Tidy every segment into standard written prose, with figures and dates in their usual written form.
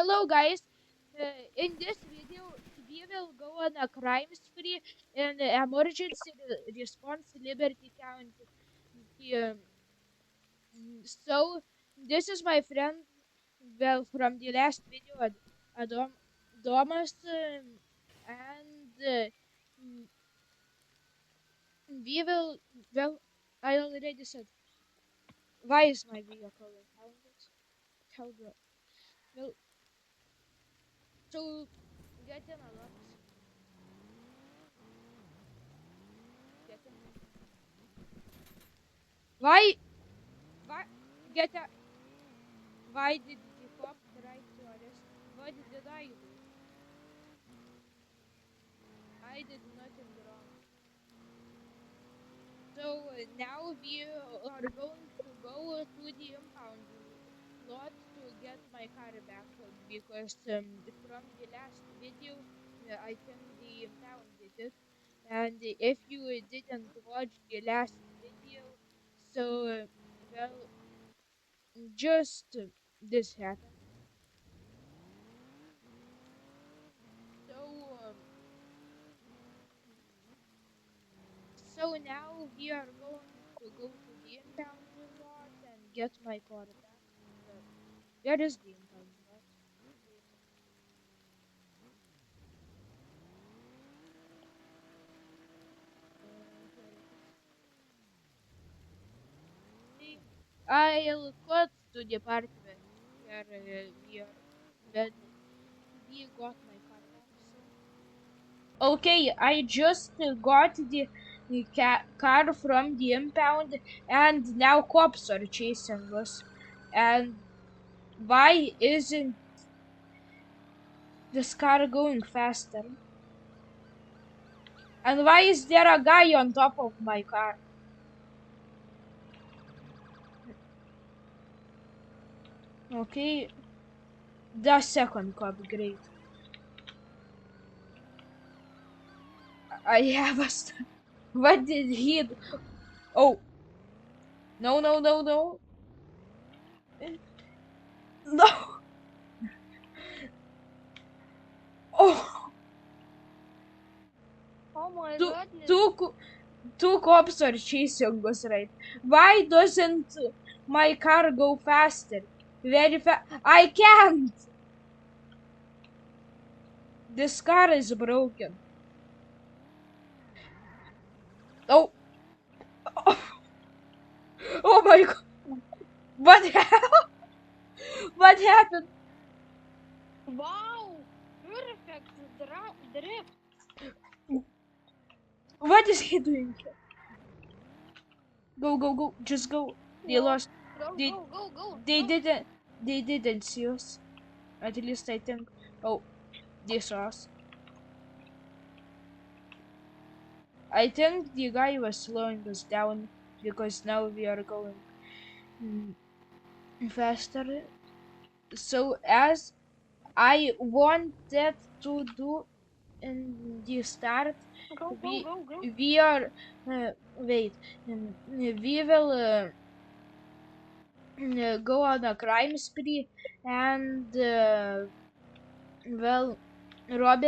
Hello guys, in this video we will go on a crime spree in emergency response Liberty County. Um, so this is my friend, well, from the last video, Adam, Thomas, and mm, we will, well, I already said, why is my vehicle impounded? How do, well, so get in a lot, get in. Why? Why? Get a. Why did the cop try to arrest me? What did I do? I did nothing wrong. So now we are going to go to the impound lot to get my car back because from the last video I think the impounded it. And if you didn't watch the last video, so well, just this happened. So So now we are going to go to the impound lot and get my car back. Well, where is the impound lot? Wait. Here it is. See, I'll cut to the part where we are when we got my car back. So okay, I just got the car from the impound, and now cops are chasing us. And why isn't this car going faster? And why is there a guy on top of my car? Okay, the second cop, great. I have a. What did he do? Oh, no, no, no, no. No! Oh! Oh my Two, goodness. two cops are chasing us, right? Why doesn't my car go faster? Very fast. I can't! This car is broken. Oh! Oh my god! What happened? What happened? Wow! Perfect drift. What is he doing? Go, go, go! Just go! They Whoa. lost. Go, They, go, go, go, they go. didn't. They didn't see us. At least I think. Oh, they saw us. I think the guy was slowing us down because now we are going mm, faster. So as I wanted to do in the start, Go, go, we go, go. we are wait. We will go on a crime spree and well, rob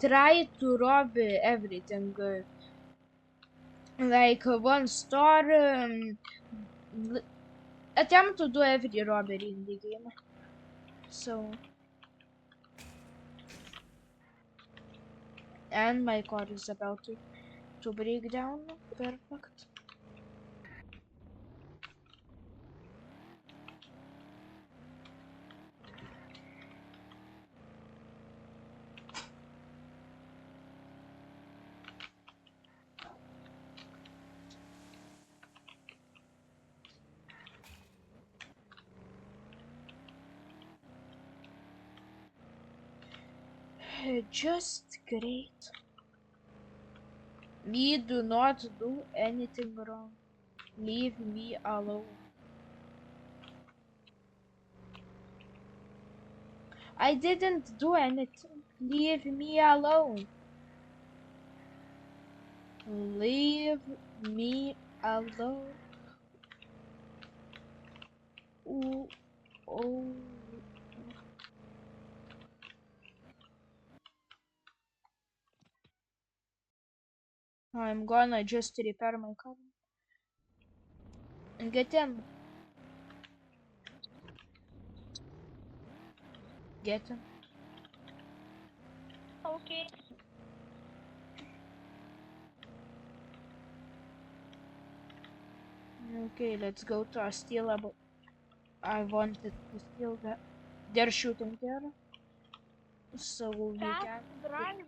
try to rob everything, like one store, attempt to do every robbery in the game. So, and my car is about to break down. Perfect. Just great. We do not do anything wrong. Leave me alone. I didn't do anything. Leave me alone. Leave me alone. Ooh, oh. I'm gonna just repair my car and get in. Get in. Okay. Okay, let's go to a steal. I wanted to steal that. They're shooting there, so we Fast can. driving.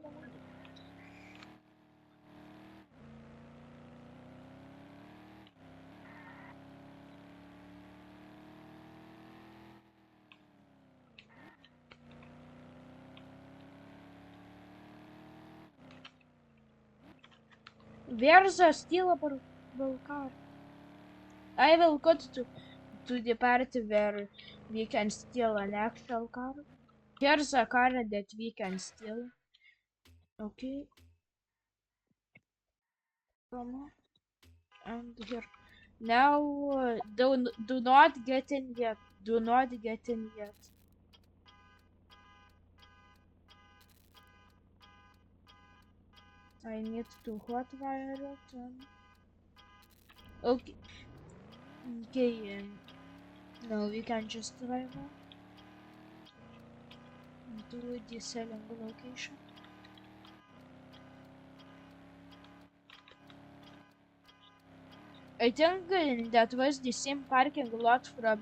Where's a stealable car? I will go to the part where we can steal an actual car. Here's a car that we can steal. Okay, come on. And here. Now, do not get in yet. Do not get in yet. I need to hotwire it. Okay, okay. No, we can just drive on to the selling location. I think that was the same parking lot from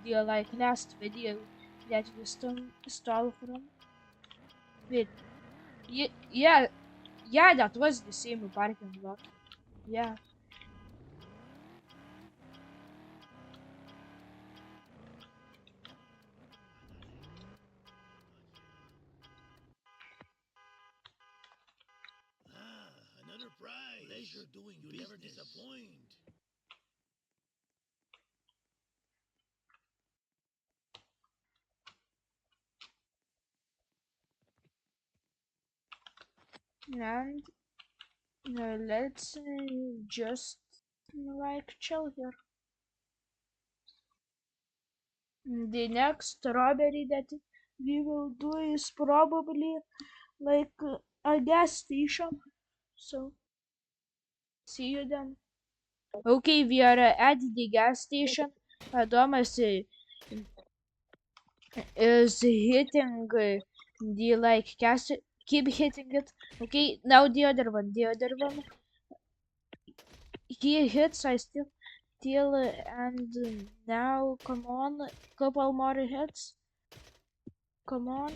the last video that we stole from. Wait, yeah, yeah, that was the same parking lot. Yeah. Another prize. Pleasure doing you business. Never disappoint. And let's just chill here. The next robbery that we will do is probably a gas station. So see you then. Okay, we are at the gas station. Thomas is hitting the gas. Keep hitting it. Okay, now the other one. The other one. He hits. I still, and now come on, couple more hits. Come on.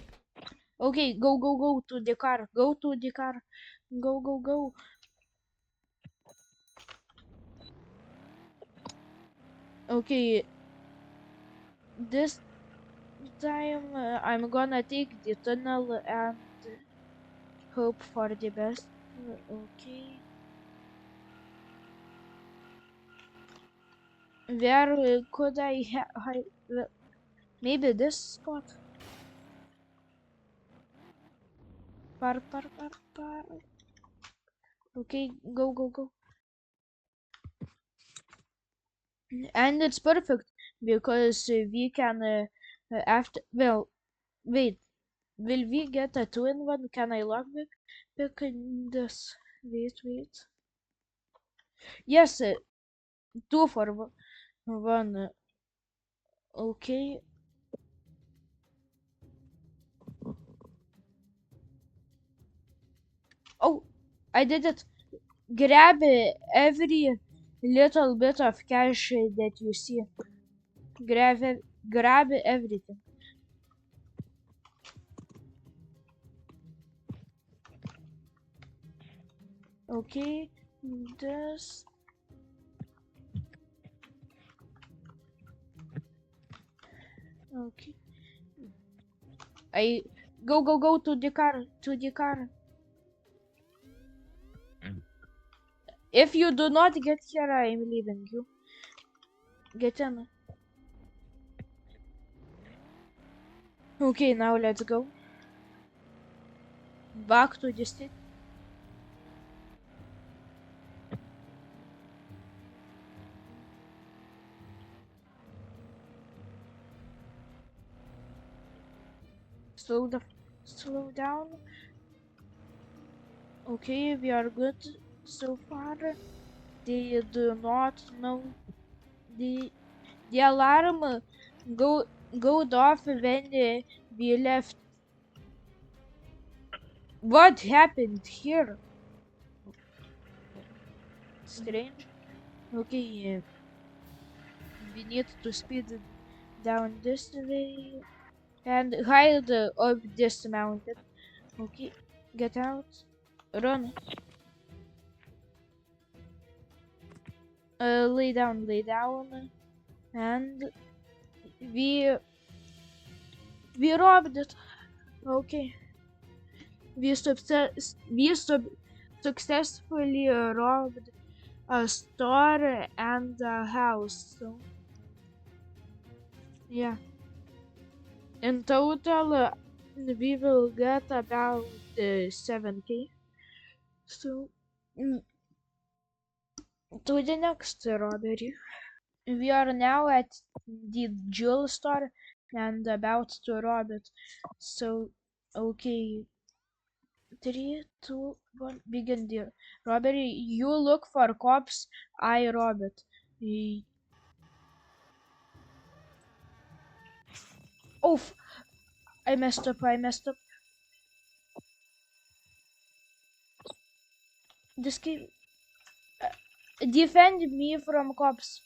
Okay, go to the car. Go to the car. Go. Okay, this time I'm gonna take the tunnel and hope for the best. Okay. Where could I hide? Maybe this spot. Park. Okay, go. And it's perfect because we can after. Well, wait. Will we get a 2-in-1? Can I pick in this? Wait. Yes, 2 for 1. Okay. Oh, I did it. Grab every little bit of cash that you see. Grab everything. Okay, this. Okay. I go to the car. If you do not get here, I am leaving you. Get in. Okay, now let's go. Back to the state. Slow down. Okay, we are good. so far. They do not know the alarm go goed off when we left. What happened here? Strange. Okay, we need to speed down this way and hide of this mountain. Okay, get out, run, lay down, and we we robbed it. Okay, we successfully robbed a store and a house. So yeah, in total, we will get about 7K. So to the next robbery. We are now at the jewel store and about to rob it. So okay, 3, 2, 1, begin the robbery. You look for cops. I rob it. Oh, I messed up. This game. Defend me from cops.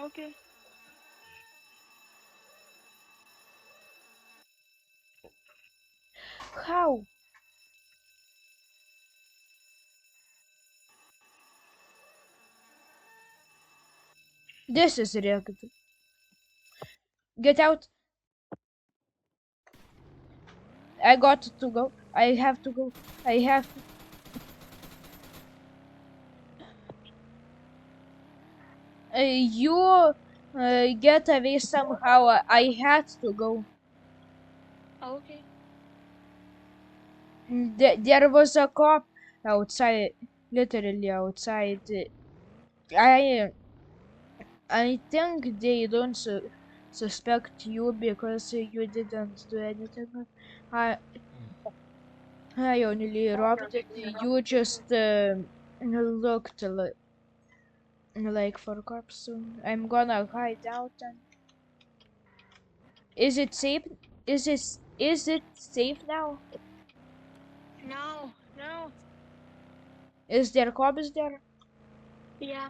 Okay. How? This is rigged. Get out. I got to go. I have to go. I have to. You get away somehow. I had to go. Okay. There was a cop outside, literally outside. I I think they don't suspect you because you didn't do anything. I I only robbed it. You just looked like for cops. So I'm gonna hide out. And is it safe? Is it safe now? No. No. Is there cops there? Yeah.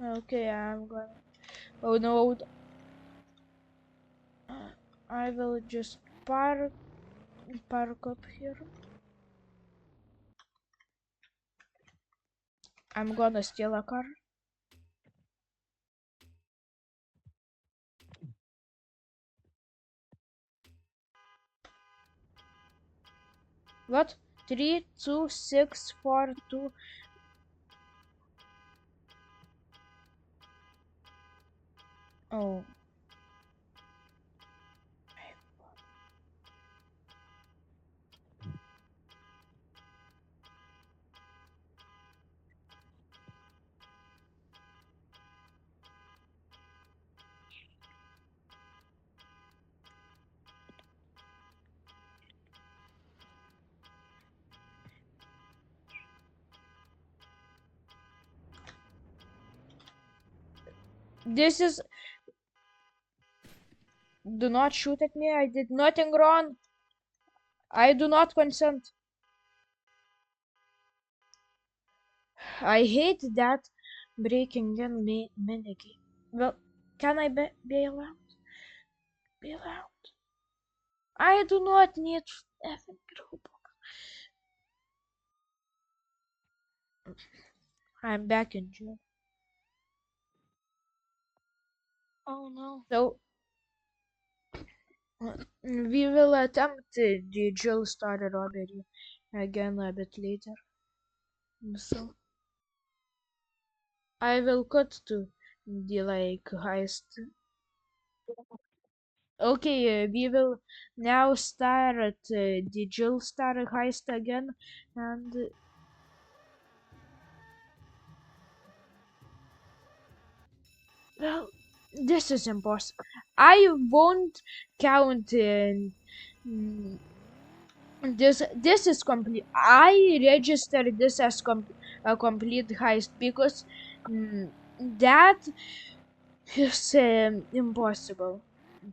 Okay, I'm gonna. Oh no! I will just park up here. I'm gonna steal a car. What? 3, 2, 6, 4, 2. Oh. This is. Do not shoot at me. I did nothing wrong. I do not consent. I hate that breaking in minigame. Well, can I bail out? Bail out. I do not need effing Robux. I'm back in jail. Oh no. So we will attempt the jail starter robbery again a bit later. So I will cut to the heist. Okay, we will now start the jail starter heist again, and well, this is impossible. I won't count This is complete. I registered this as a complete heist because that is impossible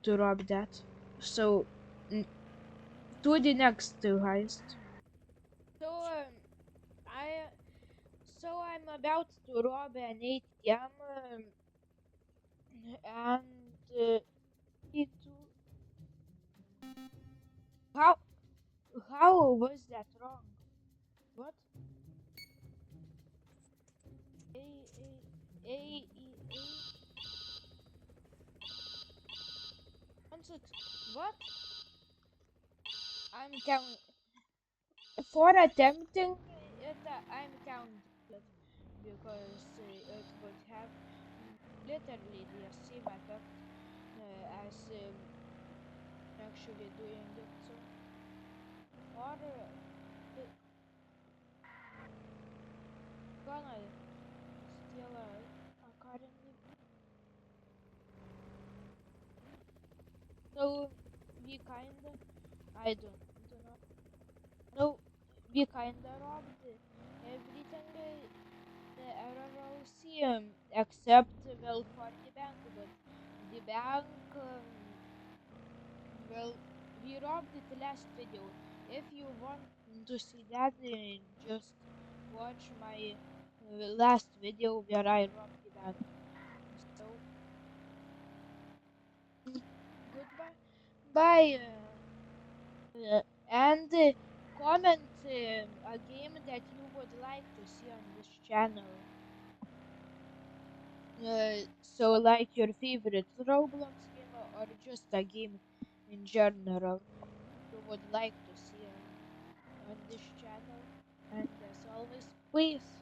to rob that. So mm, to the next heist. So I I'm about to rob an ATM and need to how how was that wrong? What? A A A E A. What? I'm count for attempting it. I'm counted because it would have literally the same effect as actually doing it. So or gonna steal a car in me. So we kinda I don't know. No, we kinda robbed everything around see except well for the bank, but the bank well we robbed it last video. If you want to see that, just watch my last video where I robbed the bank. So goodbye, bye, and comment a game that you would like to see on this channel. So like your favorite Roblox game or just a game in general you would like to see on this channel. And as always, peace.